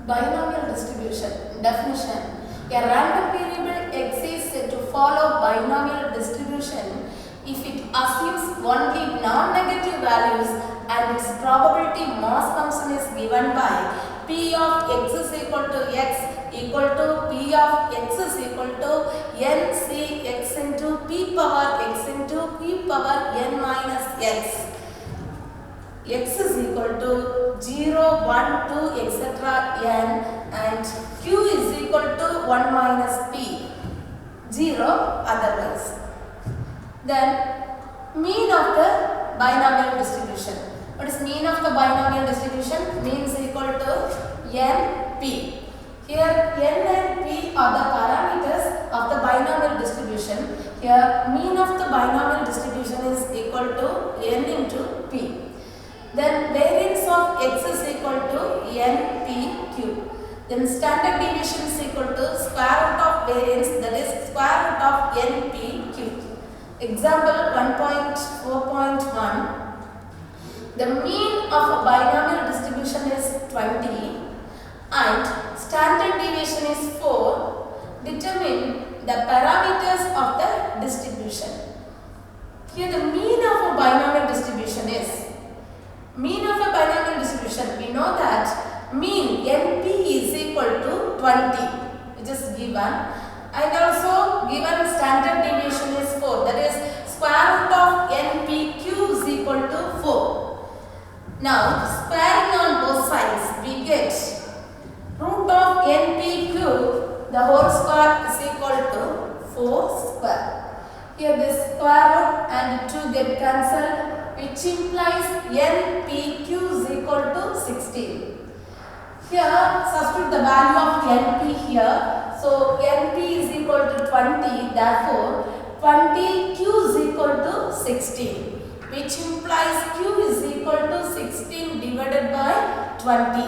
Binomial distribution. Definition. A random variable x is said to follow binomial distribution if it assumes only non-negative values and its probability mass function is given by p of x is equal to x equal to p of x is equal to n c x into p power x into p power n minus x. X is equal to 0, 1, 2, etc. n and q is equal to 1 minus p, 0 otherwise. Then mean of the binomial distribution. What is mean of the binomial distribution? Mean is equal to n, p. Here n and p are the parameters of the binomial distribution. Here mean of the binomial distribution is equal to n into p. Then variance of x is equal to npq. Then standard deviation is equal to square root of variance, that is square root of npq. Example 1.4.1. The mean of a binomial distribution is 20 and standard deviation is 4. Determine the parameters of the distribution. Here the mean of a binomial distribution is mean of a binomial distribution. We know that mean np is equal to 20, which is given, and also given standard deviation is 4, that is square root of npq is equal to 4. Now squaring on both sides, we get root of npq, the whole square is equal to 4 square. Here this square root and 2 get cancelled, which implies npq is equal to 16. Here substitute the value of np here. So np is equal to 20, therefore 20q is equal to 16, which implies q is equal to 16 divided by 20,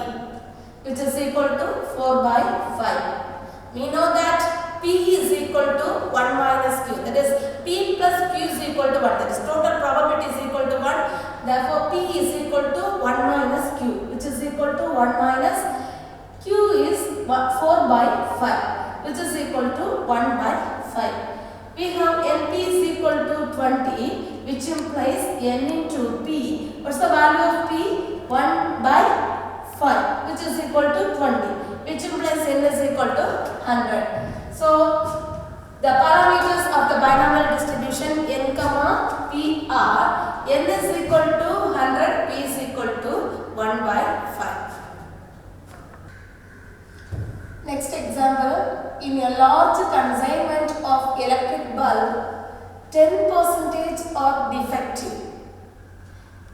which is equal to 4 by 5. We know that p is equal to 1 minus q, that is p plus q is equal to 1, that is total probability is equal to 1, therefore p is equal to 1 minus q, which is equal to 1 minus q is 4 by 5, which is equal to 1 by 5. We have np is equal to 20, which implies n into p. What's the value of p? 1 by 5, which is equal to 20, which implies n is equal to 100. So the parameters of the binomial distribution n comma p are n is equal to 100, p is equal to 1 by 5. Next example, in a large consignment of electric bulb, 10% are defective.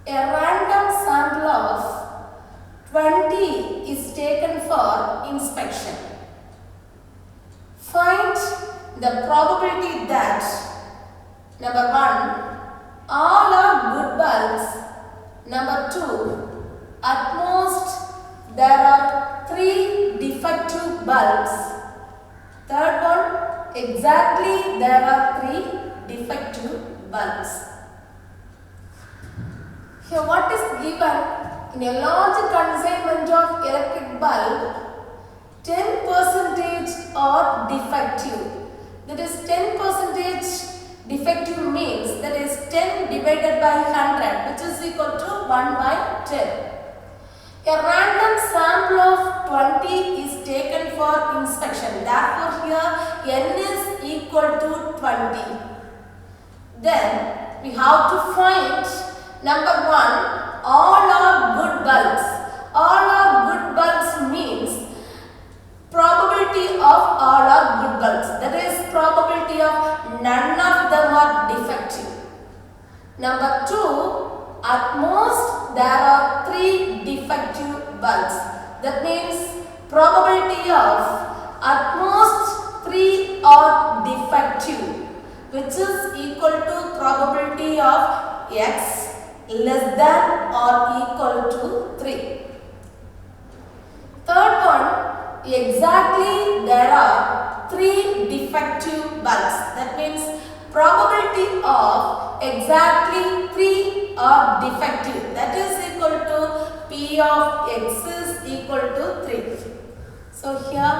A random sample of 20 is taken for inspection. Find the probability that number 1, all are good bulbs. Number 2, at most there are 3 defective bulbs. Third one, exactly there are 3 defective bulbs. Here what is given? In a large consignment of electric bulb, 10% are defective. That is 10% defective means that is 10 divided by 100, which is equal to 1 by 10. A random sample of 20 is taken for inspection. Therefore, here n is equal to 20. Then we have to find number 1, all are good bulbs. All are good bulbs means probability of all are good bulbs. That is probability of none of them are defective. Number 2, at most there are 3 defective bulbs. That means probability of at most 3 are defective, which is equal to probability of x less than or equal to 3. Third one, exactly there are 3 defective bulbs. That means probability of exactly 3 are defective. That is equal to p of x is equal to 3. So here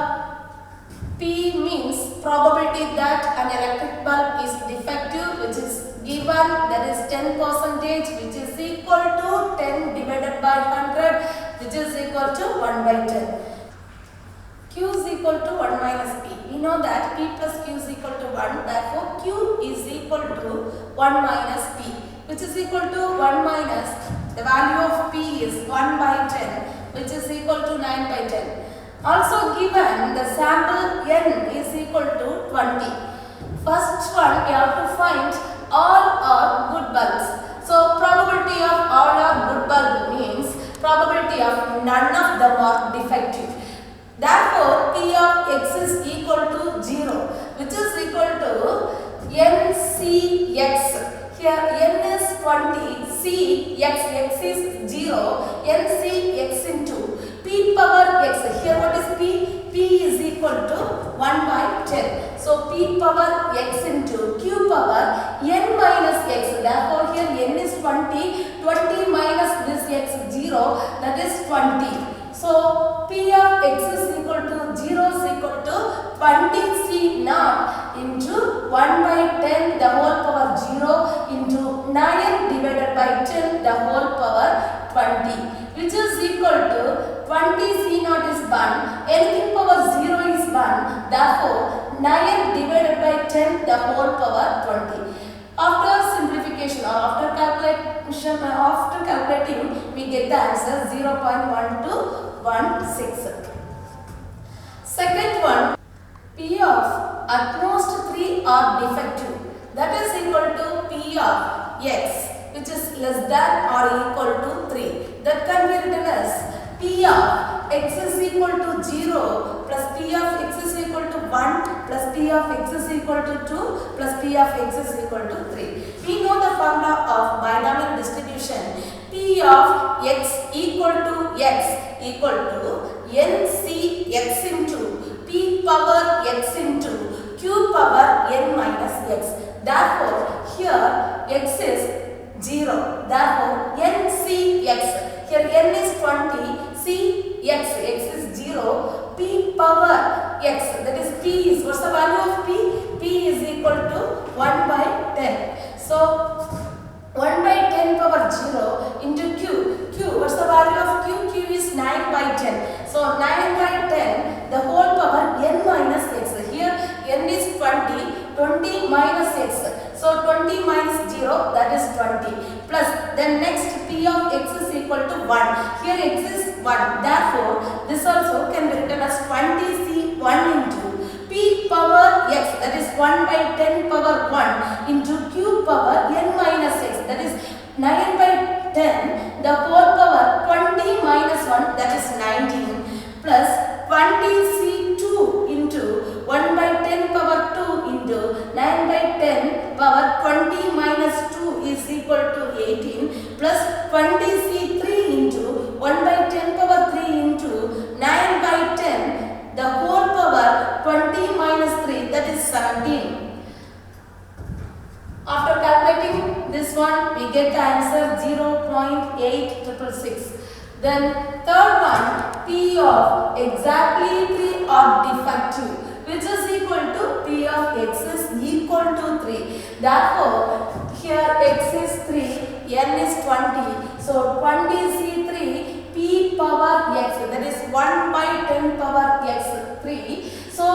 P means probability that an electric bulb is defective, which is given, that is 10%, which is equal to 10 divided by 100, which is equal to 1 by 10. Q is equal to 1 minus P. We know that P plus Q is equal to 1, therefore Q is equal to 1 minus P, which is equal to 1 minus the value of P is 1 by 10, which is equal to 9 by 10. Also given the sample n is equal to 20. First one we have to find all are good bulbs. So probability of all are good bulb means probability of none of them are defective. Therefore P of x is equal to 0, which is equal to NCX. Here n is 20, C x is 0, NCX into P power x. Here what is P? P is equal to 1 by 10. So P power x into Q power n minus x. Therefore here n is 20. 20 minus this x 0, that is 20. So P of x is equal to 0 is equal to 20 C naught into 1 by 10 the whole power 0 into 9 divided by 10 the whole power 20, which is equal to 20 C naught is 1, anything power 0 is 1, therefore 9 divided by 10 the whole power 20. After simplification or after calculating, we get the answer 0.1216. Second one, P of at most 3 are defective. That is equal to P of x, which is less than or equal to 3. That can be written as P of x is equal to 0 plus P of x is equal to 1 plus P of x is equal to 2 plus P of x is equal to 3. We know the formula of binomial distribution. P of x equal to x equal to NCX into P power x into Q power n minus x. Therefore, here x is 0. Therefore, NCX. Here n is 20, C x is 0, P power x, that is P is, what's the value of P? P is equal to 1 by 10. So 1 by 10 power 0 into Q, what's the value of Q? Q is 9 by 10. So 9 by 10, the whole power n minus x. Here n is 20, 20 minus x. So 20 minus 0, that is 20. Plus then next P of x is equal to 1. Here x is 1. Therefore, this also can be written as 20C1 into P power x, that is 1 by 10 power 1 into Q power n minus x, that is 9 by 10, the whole power 20 minus 1, that is 19, plus 20C2 into 1 by 10 power 2 into 9 by 10 power 20 minus 2 is equal to 18, plus 20C3 into 1 by 10 power 3 into 9 by 10, the whole power 20 minus 3, that is 17. After calculating this one, we get the answer 0.8666. Then third one, P of exactly 3 are defective, which is equal to P of x is equal to 3. Therefore, here x is 3, n is 20. So 20C3 P power x, that is 1 by 10 power x 3. So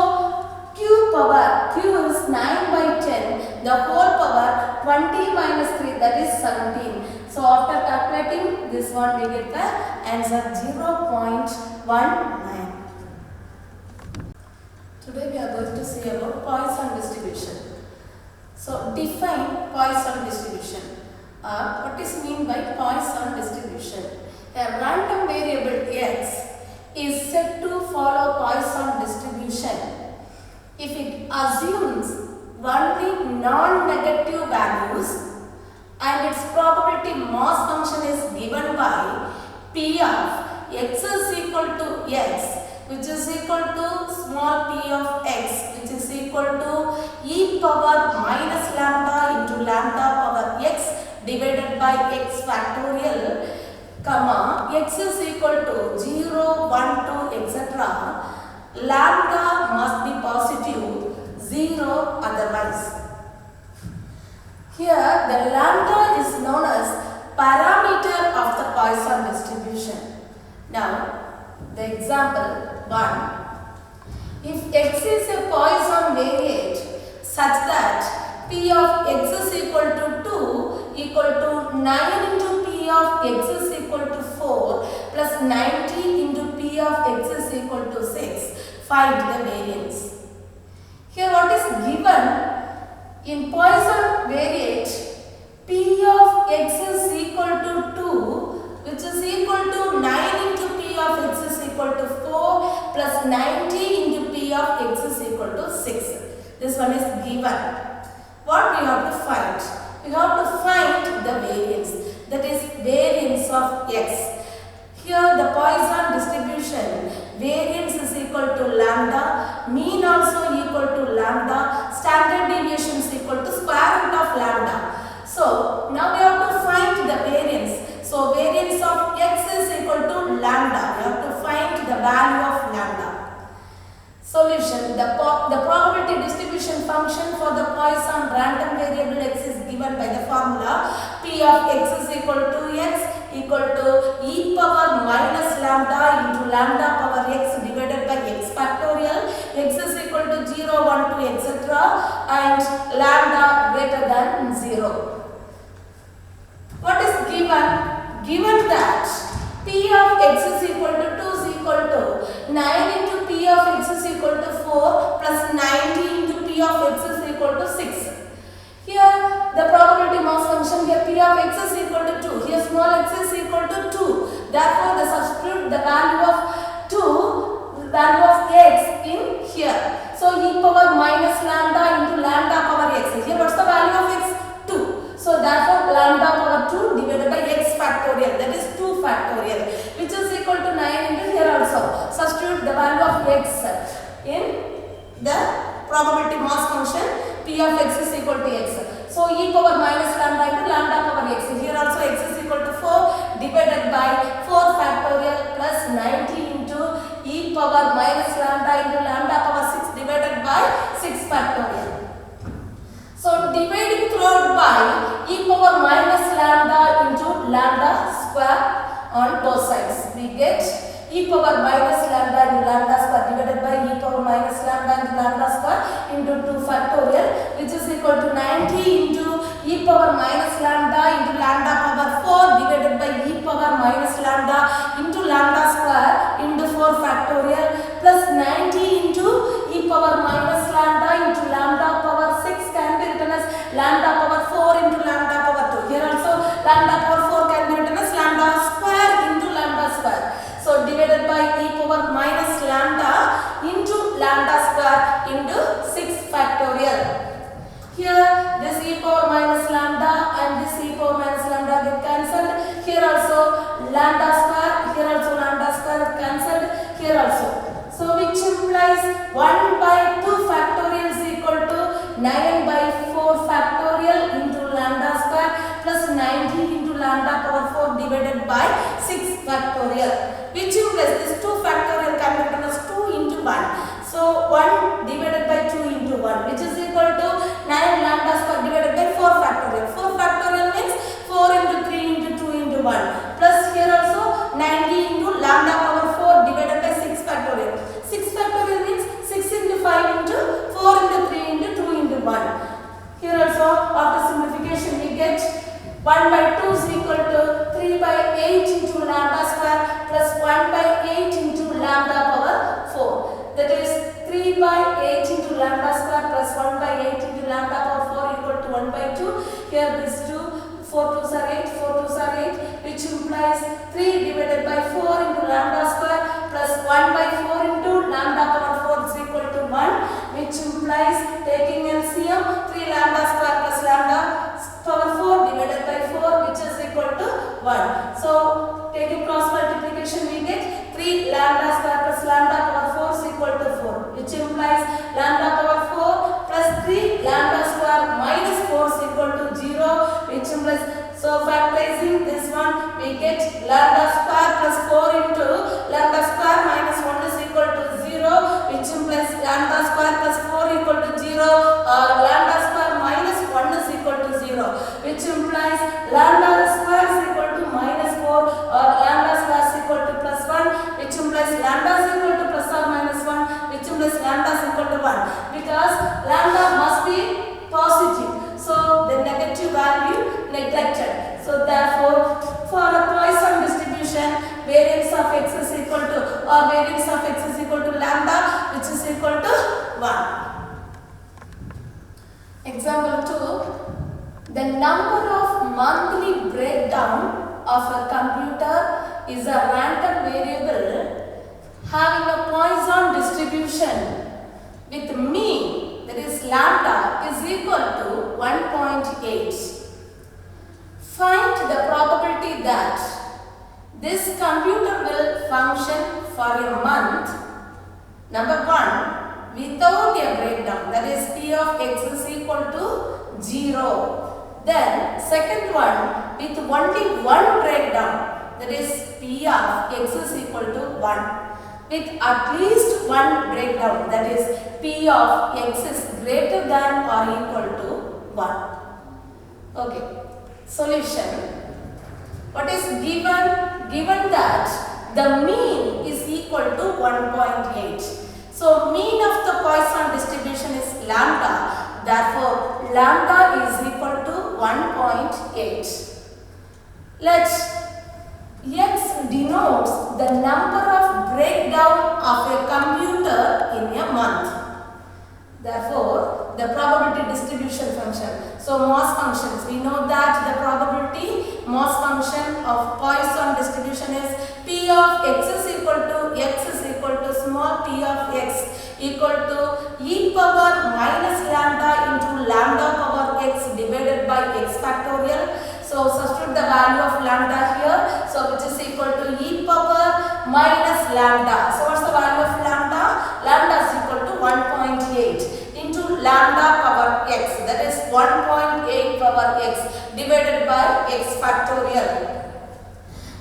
Q power, Q is 9 by 10, the whole power 20 minus 3, that is 17. So after calculating this one, we get the answer 0.19. Today we are going to see about Poisson distribution. So define Poisson distribution. What is mean by Poisson distribution? A random variable x is said to follow Poisson distribution if it assumes only non-negative values and its probability mass function is given by P of x is equal to x, which is equal to small p of x, which is equal to e power minus lambda into lambda power x divided by x factorial, comma, x is equal to 0, 1, 2, etc. lambda must be positive, 0 otherwise. Here the lambda is known as parameter of the Poisson distribution. Now the example 1. If x is a Poisson variate such that p of x is equal to 2 equal to 9 into p of x is equal to 4 plus 90 into p of x is equal to 6, find the variance. Here what is given in Poisson variate, p of x is equal to 2 which is equal to 9 into p of x is equal to 4 plus 90 into p of x is equal to 6. This one is given. What we have to find? We have to find the variance, that is variance of x. Here the Poisson distribution, variance is equal to lambda, mean also equal to lambda, standard deviation is equal to square root of lambda. So now we have to find the variance. So variance of x is equal to lambda. We have to find the value of lambda. Solution. The probability distribution function for the Poisson random variable x is given by the formula p of x is equal to x equal to e power minus lambda into lambda power x divided by x factorial. X is equal to 0, 1, 2, etc. and lambda greater than 0. What is given? Given that p of x is equal to 2 is equal to 9 into p of x is equal to 4 plus 90 into p of x is equal to 6. Here the probability mass function, here p of x is equal to 2. Here small x is equal to 2. Therefore the substitute the value of 2, value of x in here. So e power minus lambda into lambda power x. Here what's the value of x? 2. So therefore lambda power 2 divided by x factorial, that is 2 factorial, which is equal to 9 into here also. Substitute the value of x in the probability mass function, p of x is equal to x. So e power minus lambda into lambda power x. Here also x is equal to 4 divided by 4 factorial plus 90 into e power minus lambda into lambda power 6 divided by 6 factorial. So dividing throughout by e power minus lambda into lambda square on both sides, we get e power minus lambda into lambda square divided by e power minus lambda into lambda square into 2 factorial, which is equal to 90 into e power minus lambda into lambda power 4 divided by e power minus lambda into lambda square into 4 factorial plus 90 into e power minus lambda into lambda power 6 can be written as lambda power 4 into lambda power 2. Here also lambda power 4 can be written as lambda square into lambda square. So divided by e power minus lambda into lambda square into 6 factorial. Here this e power minus lambda and this e power minus lambda get cancelled. Here also lambda square, here also lambda square cancelled, here also. So which implies 1 by 2 factorial is equal to 9 by 4 factorial into lambda square plus 90 into lambda power 4 divided by 6 factorial. Which implies this 2 factorial can be written as 2 into 1. So 1 divided by 2 into 1, which is equal to 9 lambda square divided by 4 factorial. 4 factorial means 4 into 3 into 2 into 1 plus here also 90 into lambda power 4 divided by 6 factorial. 6 factorial means 6 into 5 into 4 into 3 into 2 into 1. Here also after simplification we get 1 by 2 is equal to 3 by 8 into lambda square plus 1 by 8 into lambda power 4. That is 3 by 8 into lambda square plus 1 by 8 into lambda power 4 equal to 1 by 2. Here this 2, 4 2s are 8, 4 2s are 8, which implies 3 divided by 4 into lambda square plus 1 by 4 into lambda power 4 is equal to 1, which implies taking LCM 3 lambda square plus lambda power 4 divided by 4, which is equal to 1. So taking cross multiplication we get 3 lambda square plus lambda power 4 is equal to 4, which implies lambda power 4 plus 3 lambda square minus 4 is equal to 0, which implies, so factorizing this one we get lambda square plus 4 into lambda square minus 1 is equal to 0, lambda is equal to plus or minus 1, which implies lambda is equal to 1, because lambda must be positive. So the negative value neglected. So therefore, for a Poisson distribution, variance of x is equal to, or variance of x is equal to lambda, which is equal to 1. Example 2. The number of monthly breakdown of a computer is a random variable having a Poisson distribution with mean, that is lambda, is equal to 1.8. Find the probability that this computer will function for a month. Number 1, without a breakdown, that is p of x is equal to 0. Then second one, with only one breakdown, that is p of x is equal to 1. With at least one breakdown, that is p of x is greater than or equal to 1. Okay. Solution. What is given? Given that the mean is equal to 1.8. So mean of the Poisson distribution is lambda. Therefore, lambda is equal to 1.8. Let x denotes the number of breakdown of a computer in a month. Therefore, the probability distribution function. So Moss functions. We know that the probability Moss function of Poisson distribution is p of x is equal to small p of x equal to e power minus lambda into lambda power x divided by x factorial. So substitute the value of lambda here. So which is equal to e power minus lambda. So what's the value of lambda? Lambda is equal to 1.8 into lambda power x, that is 1.8 power x divided by x factorial.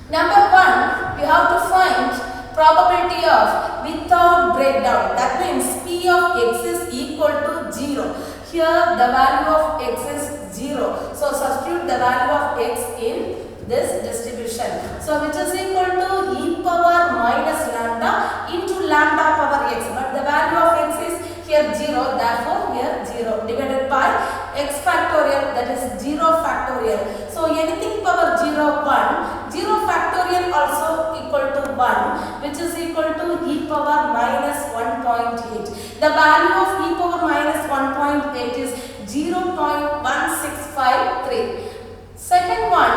Number 1, we have to find probability of without breakdown. That means p of x is equal to 0. Here the value of x is 0. So substitute the value of x in this distribution. So which is equal to e power minus lambda into lambda power x. But the value of x is here 0. Therefore here 0 divided by x factorial, that is 0 factorial. So anything power 0, 1. 0 factorial also equal to 1, which is equal to e power minus 1.8. The value of e power minus 1.8 is 0.1653. Second one,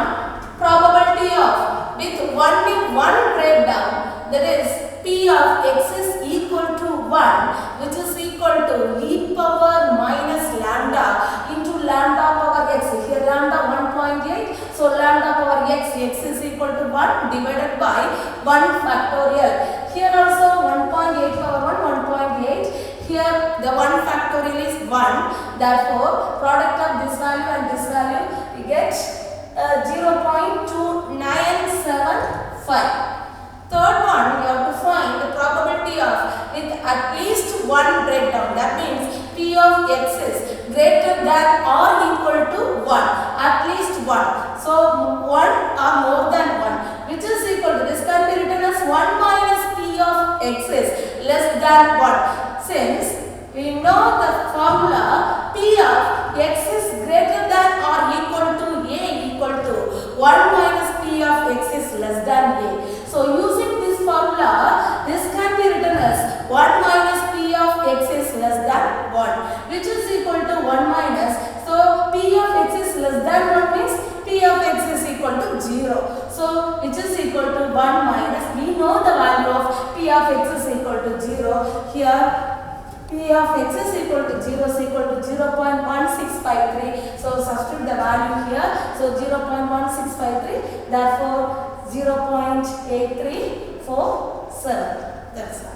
probability of with only one breakdown, that is p of x is equal to 1, which is equal to e power minus lambda into lambda power x. Here lambda 1.8, so lambda power x is equal to 1 divided by 1 factorial. Here also 1.8 power 1.8. Here the 1 factorial is 1. Therefore, product of this value and this value, we get 0.2975. Third one, we have to find the probability of with at least one breakdown. That means p of x is greater than or equal to 1. At least 1. So 1 or more than 1, which is equal to, this can be written as 1 minus p of x is less than 1. Since we know the formula p of x is greater than or equal to a equal to 1 minus p of x is less than a. So using this formula, this can be written as 1 minus p of x is less than 1, which is equal to 1 minus. So p of x is less than 1 means p of x is equal to 0. So which is equal to 1 minus. We know the value of p of x is equal to 0. Here p of x is equal to 0 is equal to 0.1653. So substitute the value here. So 0.1653. Therefore 0.8347. That's all.